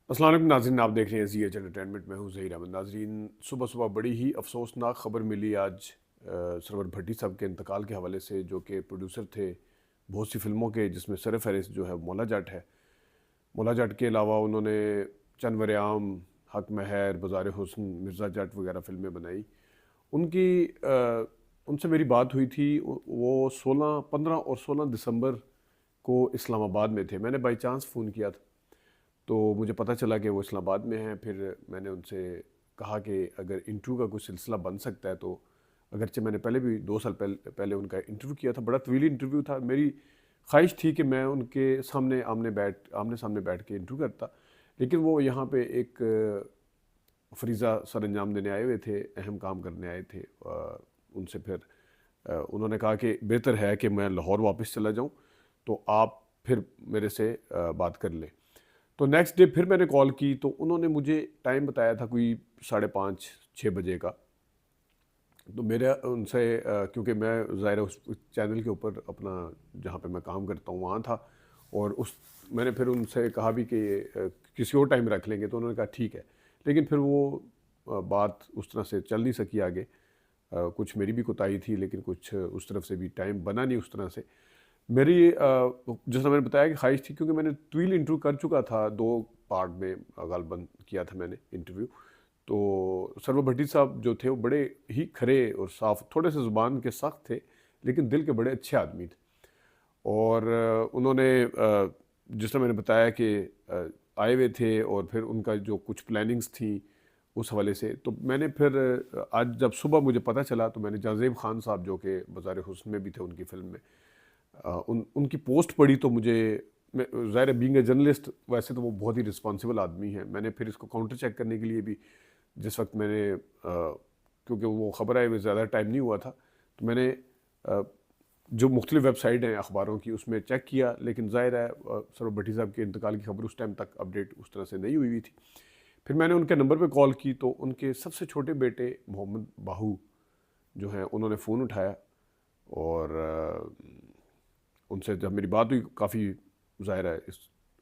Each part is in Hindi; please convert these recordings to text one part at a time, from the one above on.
अस्सलाम वालेकुम नाज़रीन, आप देख रहे हैं ज़ी एच एंटरटेनमेंट। मैं हूं ज़हीर अहमद। नाज़रीन, सुबह सुबह बड़ी ही अफसोसनाक खबर मिली आज सरवर भट्टी साहब के इंतकाल के हवाले से, जो कि प्रोड्यूसर थे बहुत सी फिल्मों के, जिसमें सर फहरिस्त जो है मौला जट है। मौला जट के अलावा उन्होंने चंद आम, हक महर, बाज़ार हुस्न, मिर्ज़ा जट वगैरह फ़िल्में बनाई। उनकी उनसे मेरी बात हुई थी। वो 15 और 16 दिसंबर को इस्लामाबाद में थे। मैंने बाई चांस फ़ोन किया था, तो मुझे पता चला कि वो इस्लामाबाद में हैं। फिर मैंने उनसे कहा कि अगर इंटरव्यू का कुछ सिलसिला बन सकता है तो, अगरचे मैंने पहले भी 2 साल पहले उनका इंटरव्यू किया था, बड़ा तवील इंटरव्यू था। मेरी ख्वाहिश थी कि मैं उनके सामने आमने सामने बैठ के इंटरव्यू करता, लेकिन वो यहाँ पे एक फरीज़ा सर अंजाम देने आए हुए थे, अहम काम करने आए थे। उनसे फिर उन्होंने कहा कि बेहतर है कि मैं लाहौर वापस चला जाऊँ, तो आप फिर मेरे से बात कर लें। तो नेक्स्ट डे फिर मैंने कॉल की, तो उन्होंने मुझे टाइम बताया था कोई 5:30-6 बजे का। तो मेरे उनसे क्योंकि मैं ज़ाहिर है उस चैनल के ऊपर अपना, जहाँ पे मैं काम करता हूँ, वहाँ था। और उस मैंने फिर उनसे कहा भी कि किसी और टाइम रख लेंगे, तो उन्होंने कहा ठीक है। लेकिन फिर वो बात उस तरह से चल नहीं सकी आगे। कुछ मेरी भी कोताही थी, लेकिन कुछ उस तरफ से भी टाइम बना नहीं उस तरह से। मेरी जिस तरह मैंने बताया कि ख्वाहिश थी, क्योंकि मैंने तवील इंटरव्यू कर चुका था, 2 पार्ट में गालबन किया था मैंने इंटरव्यू। तो सरवर भट्टी साहब जो थे वो बड़े ही खरे और साफ, थोड़े से ज़ुबान के सख्त थे, लेकिन दिल के बड़े अच्छे आदमी थे। और उन्होंने जिस तरह मैंने बताया कि आए हुए थे, और फिर उनका जो कुछ प्लानिंग्स थी उस हवाले से, तो मैंने फिर आज जब सुबह मुझे पता चला, तो मैंने जाज़ेब खान साहब, जो कि बाज़ार हुस्न में भी थे उनकी फ़िल्म में, उनकी पोस्ट पढ़ी, तो मुझे, मैं ज़ाहिर है बीइंग ए जर्नलिस्ट, वैसे तो वो बहुत ही रिस्पॉन्सिबल आदमी हैं। मैंने फिर इसको काउंटर चेक करने के लिए भी, जिस वक्त मैंने क्योंकि वो ख़बर आए हुए ज़्यादा टाइम नहीं हुआ था, तो मैंने जो मुख्तलिफ वेबसाइट हैं अखबारों की, उसमें चेक किया। लेकिन ज़ाहिर है सर भट्टी साहब के इंतकाल की खबर उस टाइम तक अपडेट उस तरह से नहीं हुई थी। फिर मैंने उनके नंबर पे कॉल की, तो उनके सबसे छोटे बेटे मोहम्मद बाहू जो हैं, उन्होंने फ़ोन उठाया। और उनसे जब मेरी बात हुई, काफ़ी ज़ाहिर है इस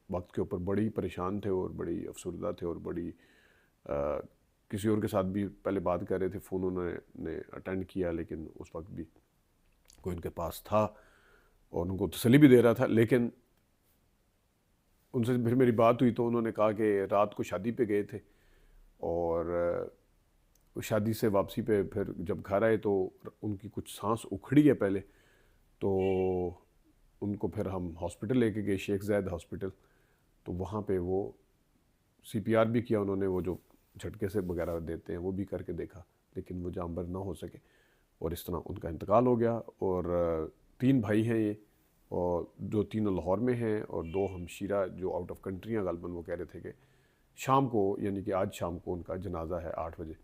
वक्त के ऊपर बड़ी परेशान थे और बड़ी अफसरदा थे, और बड़ी किसी और के साथ भी पहले बात कर रहे थे। फ़ोन उन्होंने अटेंड किया, लेकिन उस वक्त भी कोई उनके पास था और उनको तसल्ली भी दे रहा था। लेकिन उनसे फिर मेरी बात हुई, तो उन्होंने कहा कि रात को शादी पे गए थे, और उस शादी से वापसी पे फिर जब घर आए, तो उनकी कुछ सांस उखड़ी है पहले। तो उनको फिर हम हॉस्पिटल लेके गए, शेख ज़ायद हॉस्पिटल। तो वहाँ पे वो सीपीआर भी किया उन्होंने, वो जो झटके से वगैरह देते हैं वो भी करके देखा, लेकिन वो जानबर ना हो सके, और इस तरह उनका इंतकाल हो गया। और 3 भाई हैं ये, और जो तीनों लाहौर में हैं, और 2 हमशीरा जो आउट ऑफ कंट्री हैं गालबन। वो कह रहे थे कि शाम को, यानी कि आज शाम को उनका जनाजा है 8 बजे।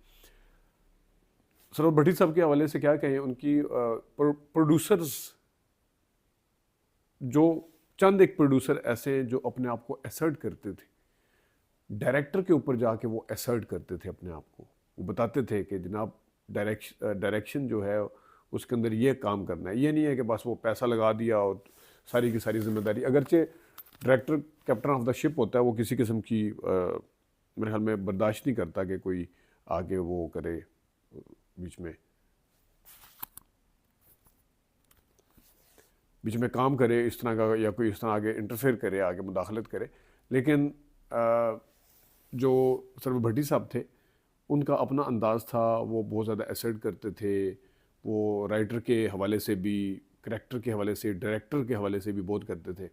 सरोवर भट्टी साहब के हवाले से क्या कहें, उनकी प्रोड्यूसर्स, जो चंद एक प्रोड्यूसर ऐसे हैं जो अपने आप को असर्ट करते थे, डायरेक्टर के ऊपर जाके वो असर्ट करते थे अपने आप को। वो बताते थे कि जनाब, डायरेक्शन जो है उसके अंदर ये काम करना है। ये नहीं है कि बस वो पैसा लगा दिया और सारी की सारी जिम्मेदारी, अगरचे director captain of the ship होता है, वो किसी किस्म की मेरे ख्याल में बर्दाश्त नहीं करता कि कोई आगे वो करे, बीच में बीच में काम करे इस तरह का, या कोई इस तरह आगे इंटरफेयर करे, आगे मुदाखलत करे। लेकिन जो सरवर भट्टी साहब थे, उनका अपना अंदाज़ था। वो बहुत ज़्यादा एसर्ट करते थे। वो राइटर के हवाले से भी, करेक्टर के हवाले से, डायरेक्टर के हवाले से भी बहुत करते थे।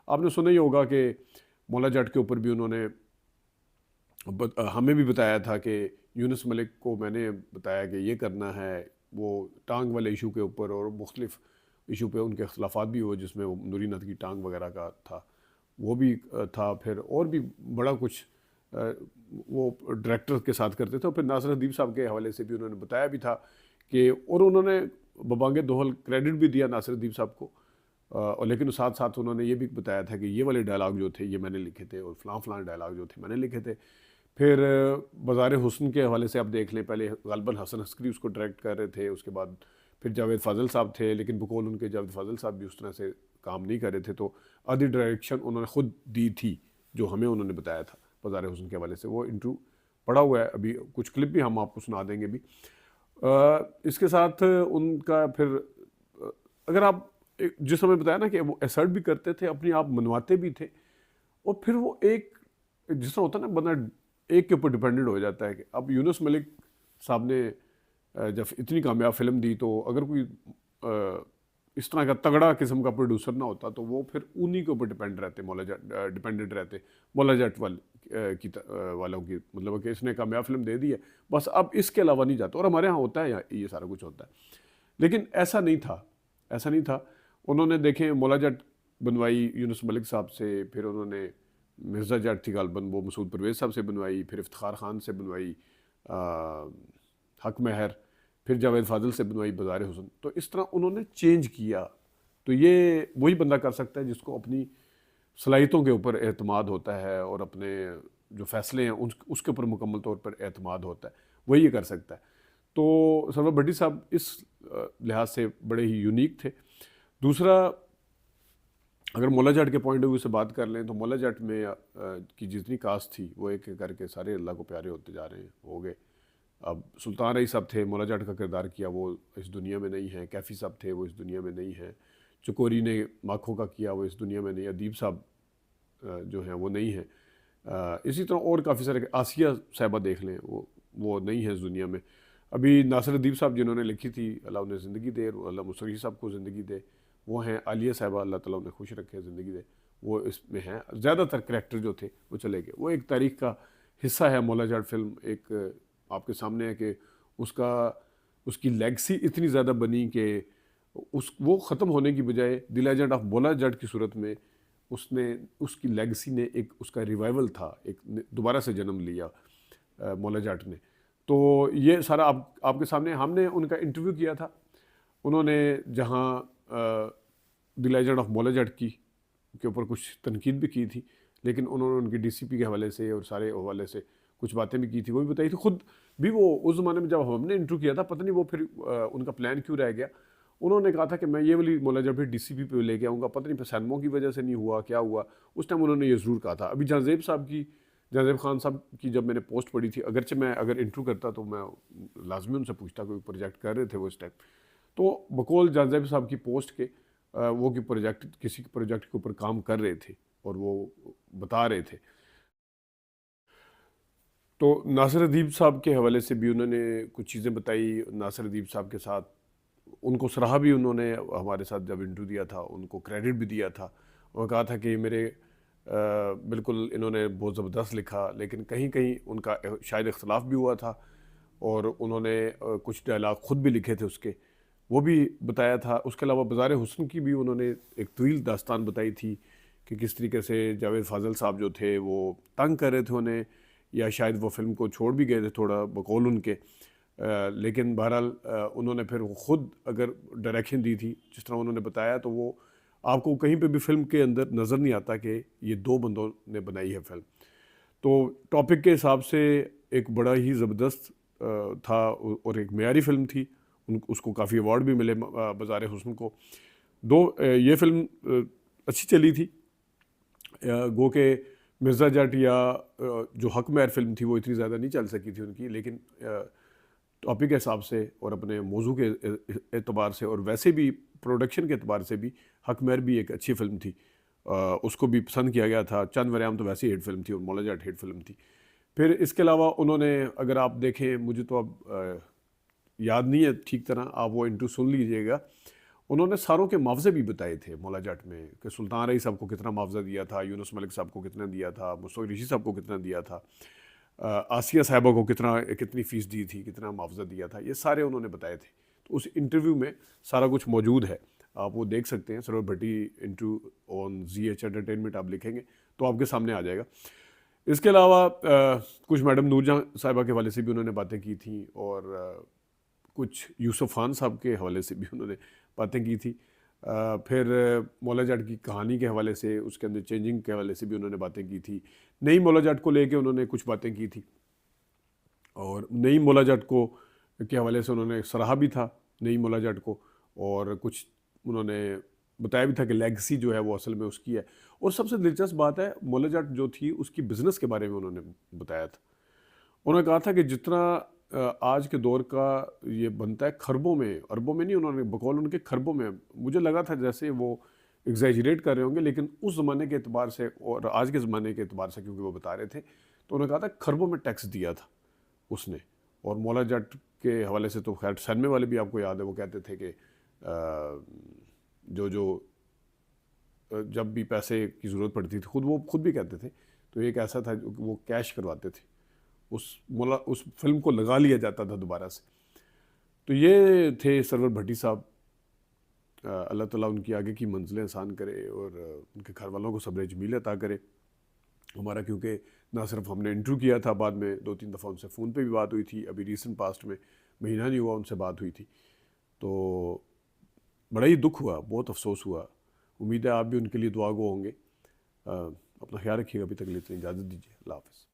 आपने सुना ही होगा कि मौला जट के ऊपर भी उन्होंने हमें भी बताया था कि यूनुस मलिक को मैंने बताया कि ये करना है, वो टांग वाले इशू के ऊपर, और मुख्तलिफ इशू पे उनके अख्तलाफात भी हुए, जिसमें वो नूरी नद की टांग वगैरह का था, वो भी था। फिर और भी बड़ा कुछ वो डायरेक्टर के साथ करते थे। और फिर नासिर हदीब साहब के हवाले से भी उन्होंने बताया भी था कि, और उन्होंने बबांगे दोहल क्रेडिट भी दिया नासिर हदीब साहब को। और लेकिन साथ साथ उन्होंने ये भी बताया था कि ये वाले डायलॉग जो थे ये मैंने लिखे थे, और फ़लाँ डायलॉग जो थे मैंने लिखे थे। फिर बाज़ार हुस्न के हवाले से आप देख लें, पहले ग़ालिबन हसन अस्करी उसको डायरेक्ट कर रहे थे, उसके बाद फिर जावेद फ़ाज़ल साहब थे, लेकिन बकौल उनके जावेद फ़ाज़ल साहब भी उस तरह से काम नहीं कर रहे थे, तो आधी डायरेक्शन उन्होंने ख़ुद दी थी, जो हमें उन्होंने बताया था। बाज़ार हुस्न के हवाले से, वो इंटरव्यू पड़ा हुआ है, अभी कुछ क्लिप भी हम आपको सुना देंगे भी। इसके साथ उनका फिर अगर आप जिस समय बताया ना कि वो असर्ट भी करते थे, अपने आप मनवाते भी थे, और फिर वो एक जिस तरह होता है ना, बंदा एक के ऊपर डिपेंडेंट हो जाता है। कि अब यूनुस मलिक साहब ने जब इतनी कामयाब फिल्म दी, तो अगर कोई इस तरह का तगड़ा किस्म का प्रोड्यूसर ना होता तो वो फिर उन्हीं के ऊपर डिपेंडेंट रहते मौला जट वालों की, मतलब कि इसने कामयाब फिल्म दे दी है, बस अब इसके अलावा नहीं जाता। और हमारे यहाँ होता है, यहाँ ये सारा कुछ होता है, लेकिन ऐसा नहीं था, ऐसा नहीं था। उन्होंने देखें मौला जट बनवाई यूनुस मलिक साहब से, फिर उन्होंने मिर्ज़ा जट थी गालबन, वो मसूद परवेज़ साहब से बनवाई, फिर इफ्तिखार खान से बनवाई हक महर, फिर जावेद फाजिल से बनवाई बाज़ार हुस्न। तो इस तरह उन्होंने चेंज किया। तो ये वही बंदा कर सकता है जिसको अपनी सलाहियतों के ऊपर एतमाद होता है और अपने जो फ़ैसले हैं उसके ऊपर मुकम्मल तौर पर एतमाद होता है, वही ये कर सकता है। तो सरवर भट्टी साहब इस लिहाज से बड़े ही यूनिक थे। दूसरा, अगर मौला जट के पॉइंट ऑफ व्यू से बात कर लें तो मौला जट में की जितनी कास्ट थी वो एक एक करके सारे अल्लाह को प्यारे होते जा रहे हैं, हो गए। अब सुल्तान रईस साहब थे, मौला जट का किरदार किया, वो इस दुनिया में नहीं है। कैफ़ी साहब थे, वो इस दुनिया में नहीं है। चकोरी ने माखों का किया, वो इस दुनिया में नहीं। अदीब साहब जो हैं वो नहीं है। इसी तरह और काफ़ी सारे, आसिया साहिबा देख लें, वो नहीं है इस दुनिया में। अभी नासिर अदीब साहब जिन्होंने लिखी थी, अल्लाह उन्हें ज़िंदगी दे, अल्लाह मुस्तफ़ी साहब को ज़िंदगी दे, वो हैं। आलिया साहिबा, अल्लाह ताला उन्हें खुश रखे, ज़िंदगी दे, वो इसमें हैं। ज़्यादातर करैक्टर जो थे वो चले गए। वो एक तारीख़ का हिस्सा है मौला जट फिल्म, एक आपके सामने है कि उसकी लेगसी इतनी ज़्यादा बनी कि वो ख़त्म होने की बजाय the legend of Maula Jatt की सूरत में उसकी लेगसी ने एक उसका रिवाइवल था, एक दोबारा से जन्म लिया मौला जट ने। तो ये सारा आपके सामने हमने उनका इंटरव्यू किया था। उन्होंने जहाँ the legend of Maula Jatt के ऊपर कुछ तनकीद भी की थी, लेकिन उन्होंने उनकी डीसीपी के हवाले से और सारे हवाले से कुछ बातें भी की थी, वो भी बताई थी। खुद भी वो उस ज़माने में जब हमने इंटरव्यू किया था, पता नहीं वो फिर उनका प्लान क्यों रह गया। उन्होंने कहा था कि मैं ये वाली मौला जट भी डीसीपी पे लेके आऊँगा, पता नहीं फिर सैनमो की वजह से नहीं हुआ, क्या हुआ। उस टाइम उन्होंने ये ज़रूर कहा था। अभी जहाज़ेब खान साहब की जब मैंने पोस्ट पढ़ी थी, अगरचे मैं अगर इंटरव्यू करता तो मैं लाजमी उनसे पूछता, कोई प्रोजेक्ट कर रहे थे वो इस टाइम, तो बकौल जहाज़ेब साहब की पोस्ट के वो किसी प्रोजेक्ट के ऊपर काम कर रहे थे और वो बता रहे थे। तो नासिर अदीब साहब के हवाले से भी उन्होंने कुछ चीज़ें बताई। नासिर अदीब साहब के साथ उनको सराहा भी, उन्होंने हमारे साथ जब इंटरव्यू दिया था उनको क्रेडिट भी दिया था और कहा था कि मेरे बिल्कुल इन्होंने बहुत ज़बरदस्त लिखा, लेकिन कहीं कहीं उनका शायद इख्तलाफ भी हुआ था और उन्होंने कुछ डायलॉग ख़ुद भी लिखे थे उसके, वो भी बताया था। उसके अलावा बाज़ार हुस्न की भी उन्होंने एक तवील दास्तान बताई थी कि किस तरीके से जावेद फाजिल साहब जो थे वो तंग कर रहे थे उन्हें, या शायद वो फिल्म को छोड़ भी गए थे थोड़ा बकौल उनके। लेकिन बहरहाल उन्होंने फिर ख़ुद अगर डायरेक्शन दी थी जिस तरह उन्होंने बताया, तो वो आपको कहीं पे भी फिल्म के अंदर नज़र नहीं आता कि ये दो बंदों ने बनाई है फिल्म। तो टॉपिक के हिसाब से एक बड़ा ही ज़बरदस्त था और एक मेयारी फिल्म थी। उसको काफ़ी अवार्ड भी मिले बाज़ार हुस्न को। ये फिल्म अच्छी चली थी। गो के मिर्ज़ा जट या जो हक महर फिल्म थी वो इतनी ज़्यादा नहीं चल सकी थी उनकी, लेकिन टॉपिक के हिसाब से और अपने मौजू के एतबार से और वैसे भी प्रोडक्शन के एतबार से भी हक महर भी एक अच्छी फिल्म थी। उसको भी पसंद किया गया था। चंद वरियाम तो वैसे ही हिट फिल्म थी और मौला जट हिट फिल्म थी। फिर इसके अलावा उन्होंने, अगर आप देखें, मुझे तो अब याद नहीं है ठीक तरह, आप वो इंटरव्यू सुन लीजिएगा। उन्होंने सारों के मुआवजे भी बताए थे मौला जट में, कि सुल्तान रईस साहब को कितना मुआवजा दिया था, यूनुस मलिक साहब को कितना दिया था, मुस्तफ़ा ऋषि साहब को कितना दिया था, आसिया साहिबा को कितनी फ़ीस दी थी, कितना मुआवजा दिया था, ये सारे उन्होंने बताए थे। तो उस इंटरव्यू में सारा कुछ मौजूद है, आप वो देख सकते हैं। Sarwar Bhatti interview on ZH entertainment आप लिखेंगे तो आपके सामने आ जाएगा। इसके अलावा कुछ मैडम नूरजहां साहिबा के हवाले से भी उन्होंने बातें की थी और कुछ यूसुफ खान साहब के हवाले से भी उन्होंने बातें की थी। फिर मौला जट की कहानी के हवाले से, उसके अंदर चेंजिंग के हवाले से भी उन्होंने बातें की थी। नई मौला जट को लेके उन्होंने कुछ बातें की थी और नई मौला जट के हवाले से उन्होंने सराहा भी था नई मौला जट को, और कुछ उन्होंने बताया भी था कि लेगेसी जो है वो असल में उसकी है। और सबसे दिलचस्प बात है, मौला जट जो थी उसकी बिज़नेस के बारे में उन्होंने बताया था। उन्होंने कहा था कि जितना आज के दौर का ये बनता है खरबों में, अरबों में नहीं, उन्होंने बकौल उनके खरबों में, मुझे लगा था जैसे वो एग्जैजरेट कर रहे होंगे, लेकिन उस ज़माने के एतबार से और आज के ज़माने के एतबार से क्योंकि वो बता रहे थे, तो उन्होंने कहा था खरबों में टैक्स दिया था उसने। और मौला जट के हवाले से तो खैर सैनमे वाले भी आपको याद है, वो कहते थे कि जो जो जब भी पैसे की ज़रूरत पड़ती थी, वो खुद भी कहते थे, तो एक ऐसा था जो वो कैश करवाते थे, उस फिल्म को लगा लिया जाता था दोबारा से। तो ये थे सरवर भट्टी साहब। अल्लाह ताला उनकी आगे की मंजिलें आसान करे और उनके घर वालों को सब्र जमील अता करे। हमारा क्योंकि ना सिर्फ हमने इंटरव्यू किया था, बाद में 2-3 दफ़ा उनसे फ़ोन पे भी बात हुई थी, अभी रिसेंट पास्ट में महीना नहीं हुआ उनसे बात हुई थी। तो बड़ा ही दुख हुआ, बहुत अफसोस हुआ। उम्मीद है आप भी उनके लिए दुआ गो होंगे। अपना ख्याल रखिएगा, अभी तक के लिए इतनी इजाज़त दीजिए। अल्लाह हाफ़िज़।